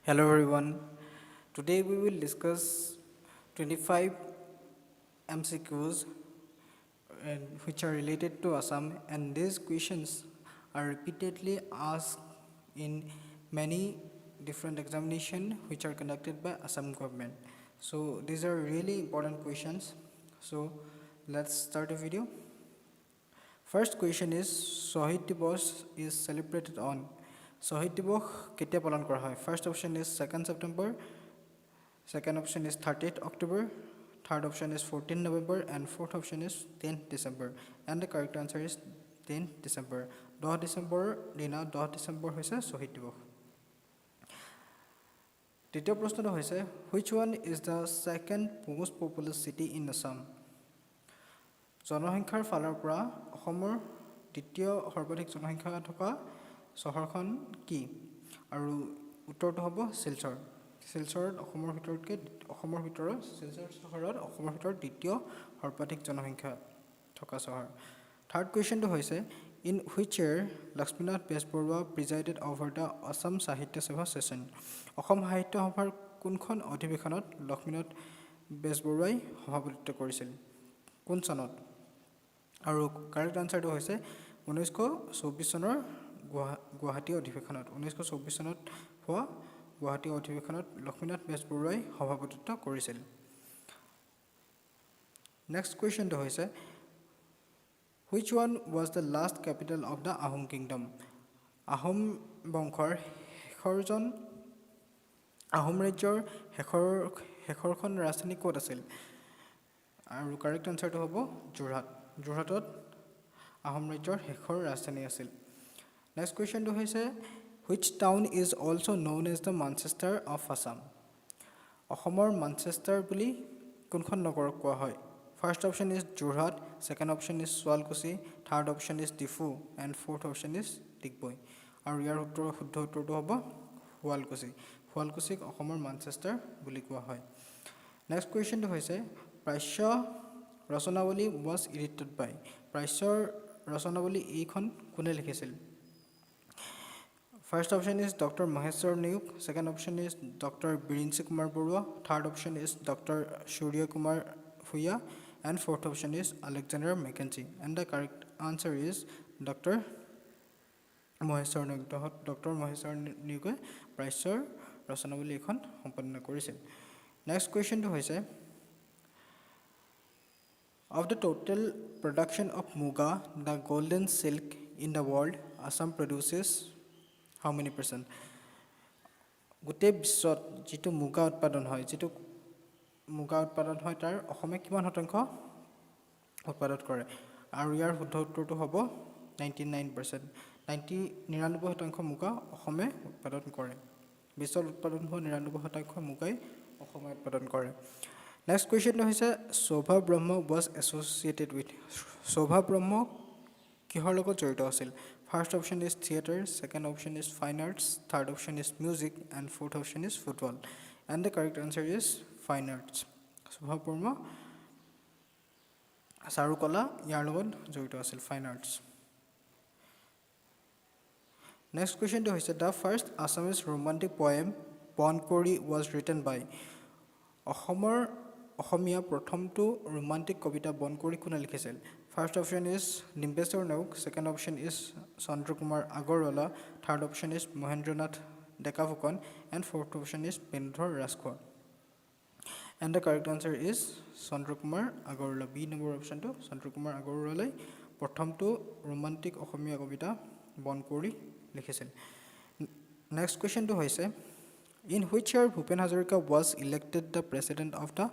Hello everyone. Today we will discuss 25 MCQs which are related to Assam, and these questions are repeatedly asked in many different examinations which are conducted by Assam government. So these are really important questions. So let's start the video. First question is Shahid Divas is celebrated on. Shahid Divas কেতিয়া পালন কৰা হয়? First option is 2nd September, second option is 30th October, third option is 14th November, and fourth option is 10th December. And the correct answer is 10th December. 10 December দিনা 10 December হৈছে Shahid Divas. দ্বিতীয় প্ৰশ্নটো হৈছে which one is the second most populous city in Assam? জনসংখ্যাৰ ফালৰ পৰা অসমৰ দ্বিতীয় সৰ্বাধিক জনসংখ্যা থকা চহৰখন কি? আৰু উত্তৰটো হ'ব শিলচৰ। শিলচৰত অসমৰ ভিতৰত শিলচৰ চহৰত অসমৰ ভিতৰত দ্বিতীয় সৰ্বাধিক জনসংখ্যা থকা চহৰ। থাৰ্ড কুৱেশ্যনটো হৈছে in which year Lakshminath Bezbaroa presided over the Assam Sahitya Sabha session? Assam সাহিত্য সভাৰ কোনখন অধিৱেশনত লক্ষ্মীনাথ বেজবৰুৱাই সভাপতিত্ব কৰিছিল? কোন চনত? আৰু কাৰেক্ট আনচাৰটো হৈছে 1924 চনৰ গুৱাহাটী অধিৱেশনত। 1924 চনত হোৱা গুৱাহাটী অধিৱেশনত লক্ষ্মীনাথ বেজবৰুৱাই সভাপতিত্ব কৰিছিল। নেক্সট কুৱেশ্যনটো হৈছে which one was the last capital of the Ahom kingdom? Ahom বংশৰ আহোম ৰাজ্যৰ শেষৰখন ৰাজধানী ক'ত আছিল? আৰু কাৰেক্ট আনচাৰটো হ'ব যোৰহাট। যোৰহাটত আহোম ৰাজ্যৰ শেষৰ ৰাজধানী আছিল। নেক্সট কুৱেশ্যনটো হৈছে which town is also' known as the Manchester of Assam? অসমৰ মানচেষ্টাৰ বুলি কোনখন নগৰক কোৱা হয়? First option is Jorhat, second option is Sualkuchi, third option is Diphu, and fourth option is Digboi. আৰু ইয়াৰ শুদ্ধ উত্তৰটো হ'ব শুৱালকুছি। শুৱালকুছিক অসমৰ মানচেষ্টাৰ বুলি কোৱা হয়। নেক্সট কুৱেশ্যনটো হৈছে প্ৰাচ্য ৰচনাৱলী ৱাজ এডিটেড বাই? প্ৰাচ্যৰ ৰচনাৱলী এইখন কোনে লিখিছিল? First option is doctor Maheswar Neog, second option is doctor Birinchi Kumar Barua, third option is doctor Surya Kumar Bhuyan, and fourth option is Alexander Mackenzie. And the correct answer is doctor Maheswar Neog. Doctor Maheswar নেওগে প্ৰাচ্যৰ ৰচনাৱলী এখন সম্পাদনা কৰিছিল। নেক্সট কুৱেশ্যনটো হৈছে of the total production of muga, the golden silk in the world, Assam produces how many percent? গোটেই বিশ্বত যিটো মুগা উৎপাদন হয় তাৰ অসমে কিমান শতাংশ উৎপাদন কৰে? আৰু ইয়াৰ শুদ্ধ উত্তৰটো হ'ব 99%। 99% মুগা অসমে উৎপাদন কৰে। বিশ্বত উৎপাদন হোৱা 99% মুগাই অসমে উৎপাদন কৰে। নেক্সট কুৱেশ্যনটো হৈছে Shobha Brahma was associated with? Shobha Brahma কিহৰ লগত জড়িত আছিল? First option is theatre, second option is fine arts, third option is music, and fourth option is football. And the correct answer is fine arts. Shobha Brahma চাৰুকলা ইয়াৰ লগত জড়িত আছিল, ফাইন আৰ্টছ। নেক্সট কুৱেশ্যনটো হৈছে the first Assamese romantic poem Bonkuwori was written by? Asomiya প্ৰথমটো romantic কবিতা বনকৰি কোনে লিখিছিল? First option is Dimbeswar Neog, second option is Chandrakumar Agarwala, third option is Mahendranath Deka Phukan, and fourth option is Benudhar Rajkhowa. And the correct answer is Chandrakumar Agarwala. B number অপশ্যনটো চন্দ্ৰকুমাৰ আগৰৱালাই প্ৰথমটো romantic অসমীয়া কবিতা বনকৰি লিখিছিল। নেক্সট কুৱেশ্যনটো হৈছে in which year Bhupen Hazarika was elected the president of the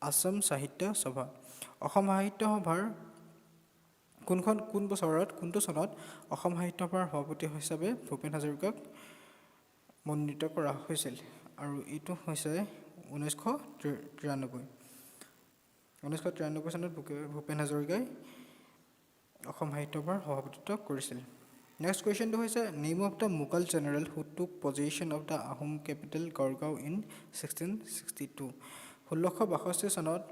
Assam Sahitya সভা? অসম সাহিত্য সভাৰ কোনটো চনত অসম সাহিত্য সভাৰ সভাপতি হিচাপে ভূপেন হাজৰিকাক মনোনীত কৰা হৈছিল? আৰু এইটো হৈছে 1993। 1993 চনত ভূপেন হাজৰিকাই অসম সাহিত্য সভাৰ সভাপতিত্ব কৰিছিল। নেক্সট কুৱেশ্যনটো হৈছে name of the Mughal general who took position of the Ahom capital Garhgaon in 1662? 1662 চনত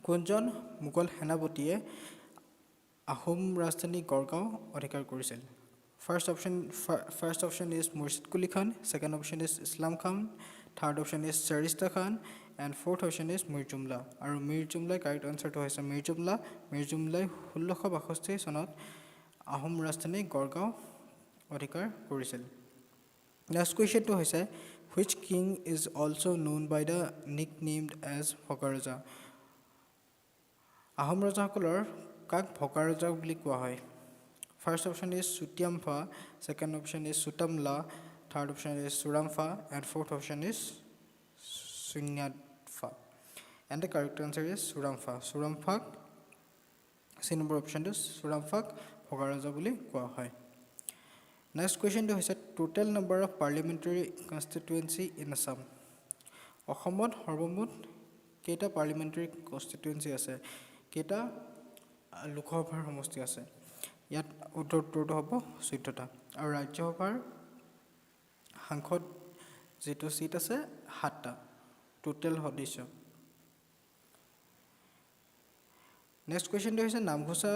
কোনজন মোগল সেনাপতিয়ে আহোম ৰাজধানী গড়গাঁও অধিকাৰ কৰিছিল? First option is Murshid Quli Khan, second option is Islam Khan, third option is Sharista Khan, and fourth option is Mir Jumla. Aru Mir Jumla correct answer to hoise Mir Jumla. Mir Jumla 1662 sonot Ahom Rajthani Gorgaon অধিকাৰ কৰিছিল Next question to hoise which king is also known by the nicknamed as Bhokaraja Ahom rajaসকলৰ কাক ভকাৰজা বুলি কোৱা হয় First option is Sutiamfa, second option is Sutamla, third option is Suramfa, and fourth option is Sunyadfa. And the correct answer is Suramfa. Suramfa, C number option is Suramfa, Bhokaraja boli koa hoy. Next question to is total number of parliamentary constituency in Assam. Assamot horbomut keita parliamentary constituency ase, keita lokসভাৰ সমষ্টি আছে ইয়াত উত্তৰটো হ'ব 14টা আৰু ৰাজ্যসভাৰ সাংসদ যেটো seat আছে 7টা টোটাল সদস্য নেক্সট কোৱেশ্চনটো হৈছে Namghosha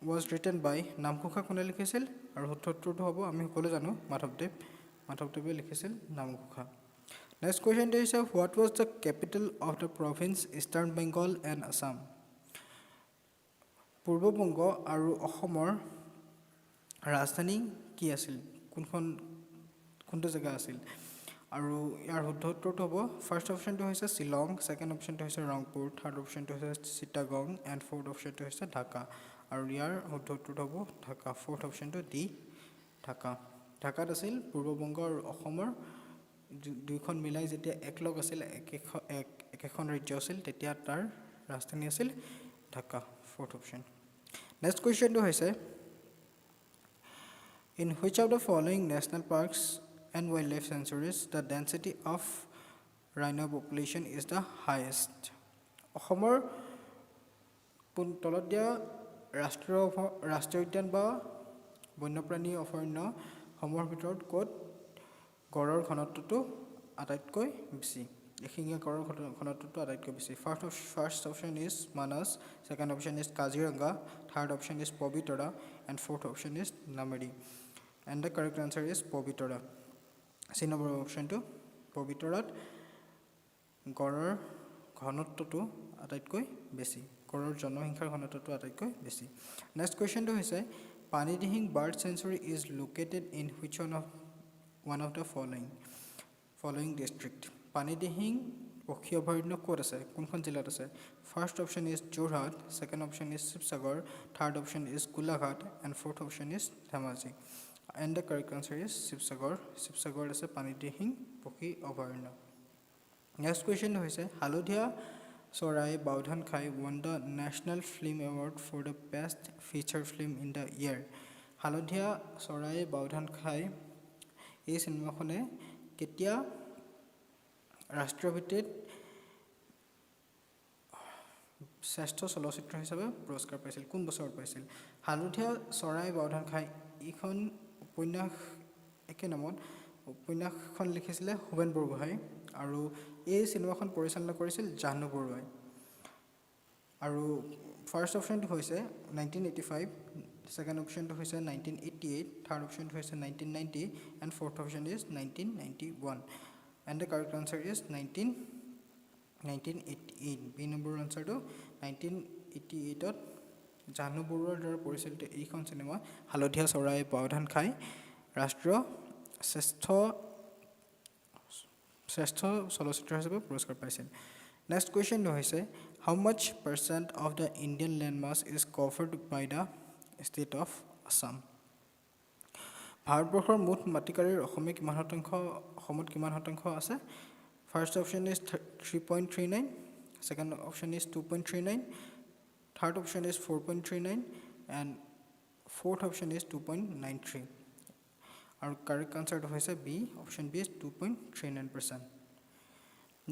was written by Namghosha কোনে লিখিছিল আৰু উত্তৰটো হ'ব আমি সকলো জানো মাধৱদেৱে লিখিছিল নামঘোষা নেক্সট কোৱেশ্চনটো হৈছে what was the capital of the province Eastern Bengal and Assam Purbabanga আৰু অসমৰ ৰাজধানী কি আছিল কোনটো জায়গা আছিল আৰু ইয়াৰ উত্তৰটো হ'ব ফাৰ্স্ট অপচনটো হৈছে শিলং সেকেন্ড অপচনটো হৈছে ৰংপুৰ থাৰ্ড অপচনটো হৈছে চিটাগং এণ্ড ফৰ্থ অপচনটো হৈছে ঢাকা আৰু ইয়াৰ উত্তৰটো হ'ব ঢাকা ফৰ্থ অপচনটো ডি ঢাকাত আছিল পূৰ্ববংগ আৰু অসমৰ দুইখন মিলাই যেতিয়া একলগ আছিল একেখন ৰাজ্য আছিল তেতিয়া তাৰ ৰাজধানী আছিল Dhaka fourth option next question to hoise in which of the following national parks and wildlife sanctuaries the density of rhino population is the highest Ahomor tolodia rashtriya udyan ba বন্যপ্ৰাণী অভয়াৰণ্য সমূহৰ ভিতৰত ক'ত গড়ৰ ঘনত্বটো আটাইতকৈ বেছি এশিঙীয়া গড়ৰ ঘনত্বটো আটাইতকৈ বেছি first option is Manas second option is Kaziranga third option is Pobitora and fourth option is Nameri and the correct answer is Pobitora C number অপচনটো পবিতৰাত গড়ৰ ঘনত্বটো আটাইতকৈ বেছি গড়ৰ জনসংখ্যাৰ ঘনত্বটো আটাইতকৈ বেছি নেক্সট কোৱেশ্চনটো হৈছে Panidihing bird century is located in which one of the following district Panidihing পক্ষী অভয়াৰণ্য ক'ত আছে কোনখন জিলাত আছে first option is Jorhat second option is Sivasagar third option is Golaghat and fourth option is Dhemaji and the correct answer is Sivasagar আছে পানীদিহিং পক্ষী অভয়াৰণ্য নেক্সট কুৱেশ্যন হৈছে হালধীয়া চৰাই বাওধান খাই won the National Film Award for the best feature film in the year হালধীয়া চৰাই বাওধান খাই এই সিনেমাখনে কেতিয়া ৰাষ্ট্ৰীয় ভিত্তিত শ্ৰেষ্ঠ চলচ্চিত্ৰ হিচাপে পুৰস্কাৰ পাইছিল কোন বছৰত পাইছিল হালধীয়া চৰাই বাওধান খাই ইখন উপন্যাস একে নামত উপন্যাসখন লিখিছিলে হুবেন বৰগোহাঁই আৰু এই সিনেমাখন পৰিচালনা কৰিছিল জাহ্নু বৰুৱাই আৰু ফাৰ্স্ট অপচনটো হৈছে 1985 সেকেন্ড অপচনটো হৈছে 1988 থাৰ্ড অপচনটো হৈছে 1990 and fourth option is 1991 and the correct answer is 1988 b number answer to 1988 ত জাহ্নু বৰুৱাৰ দ্বাৰা পৰিচালিত এইখন সিনেমা হালধীয়া চৰাই বাওধান খাই ৰাষ্ট্ৰীয় শ্ৰেষ্ঠ চলচ্চিত্ৰ হিচাপে পুৰস্কাৰ পাইছিল নেক্সট কুৱেশ্যন হৈছে how much percent of the Indian landmass is covered by the state of Assam ভাৰতবৰ্ষৰ মুঠ মাটিকাৰীৰ অসমত কিমান শতাংশ আছে first option is 3.39 second option is 2.39 third option is 4.39 and fourth option is 2.93 আৰু কাৰেক্ট আনসাৰটো হৈছে B option B is 2.39%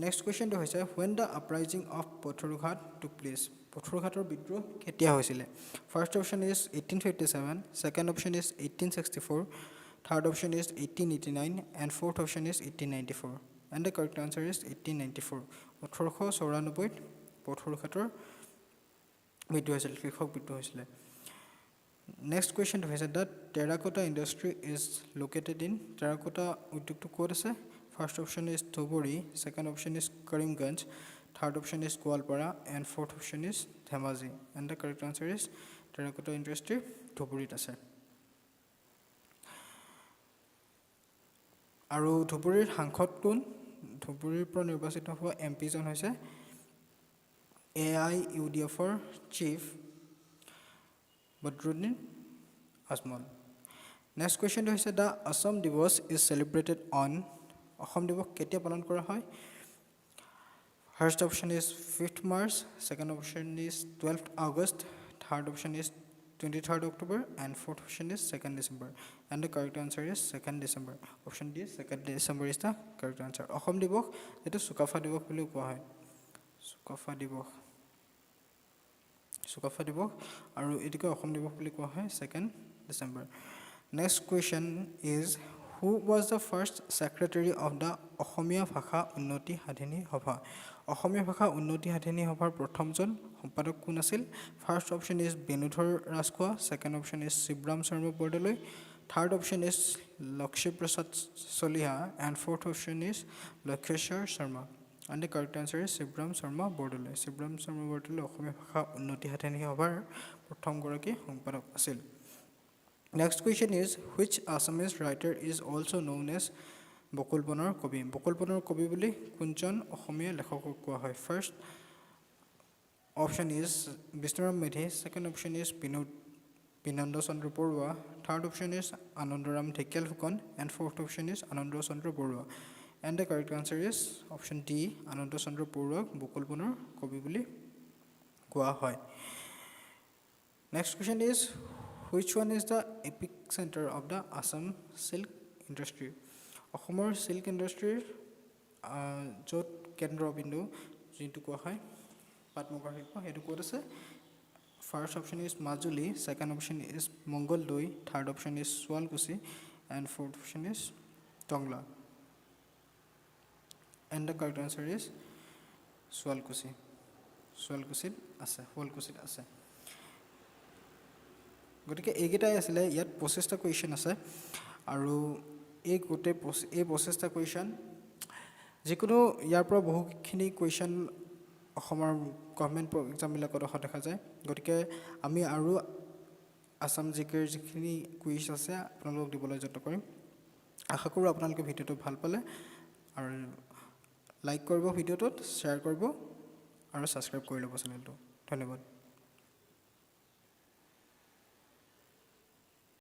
next কুৱেশ্যনটো হৈছে when the uprising of Patharughat took place পথৰুঘাটৰ বিদ্ৰোহ কেতিয়া হৈছিল first option is 1857 second option is 1864 third option is 1889 and fourth option is 1894 and the correct answer is 1894 1894 পথৰুঘাটৰ বিদ্ৰোহ হৈছিল কৃষক বিদ্ৰোহ হৈছিল Next question হৈছে that terracotta industry is located in terracotta উদ্যোগটো ক'ত আছে first option is Dhuburi second option is Karimganj third option is Goalpara and fourth option is Dhemaji and the correct answer is terracotta industry Dhuburi আছে আৰু ধুবুৰীৰ সাংসদ কোন ধুবুৰীৰ পৰা নিৰ্বাচিত হোৱা এমপি জন হৈছে AIUDF ৰ chief Badruddin Ajmal. Next question is the Assam Diwas is celebrated on Assam Diwas ketia palan kora hoy First option is 5th March second option is 12th August third option is 23rd October and fourth option is 2nd December and the correct answer is 2nd December option D 2nd December is the correct answer Assam Diwas etu Sukafa Diwas boli koa hoy Sukafa Diwas আৰু এটিকে অসম দিৱস বুলি কোৱা হয় 2nd December next question is who was the first secretary of the অসমীয়া ভাষা উন্নতি সাধিনী সভা অসমীয়া ভাষা উন্নতি সাধিনী সভাৰ প্ৰথমজন সম্পাদক কোন আছিল first option is Benudhar Rajkhowa second option is Shivram Sharma Bordoloi third option is Lakshmi Prasad Chaliha and fourth option is Lakheswar Sharma And the correct answer is Shibram Sharma Bordoloi. Shibram Sharma Bordoloi Assam Bhasha Unnoti Hatheni Sabhar Prothom Goraki Sampadak Asil. Next question is which Assamese writer is also known as Bokul Bonor Kobi? Bokul Bonor Kobi boli kunjon Assamia lekhokok koa hoy. First option is Bishnuram Medhi, second option is Pinando Chandra Borua, third option is Anandaram Thekial Fukan and fourth option is Anando Chandra Borua. And the correct answer is option D Ananta Chandra Borua Bokul Bonor Kobi boli koa hoy. Next question is which one is the epic center of the Assam silk industry? Assam silk industry jot kendra bindu jintu koa hoy patmukar hipo hetu kot ase first option is Majuli second option is Mongoldoi third option is Swalkusi and fourth option is Tongla and the correct answer is Swalkusi ase গতিকে এইকেইটাই আছিলে ইয়াত 25টা question আছে আৰু এই গোটে এই 25টা question যিকোনো ইয়াৰ পৰা বহুখিনি কোৱেশ্চন অসমৰ গভৰ্ণমেণ্ট এক্সাম বিলাকত অহা দেখা যায় গতিকে আমি আৰু আসাম জিকেৰ যিখিনি কুইজ আছে আপোনালোকক দিবলৈ যত্ন কৰিম আশা কৰোঁ আপোনালোকে ভিডিঅটো ভাল পালে আৰু লাইক কৰিব ভিডিঅটোত শ্বেয়াৰ কৰিব আৰু সাবস্ক্ৰাইব কৰি ল'ব চেনেলটো ধন্যবাদ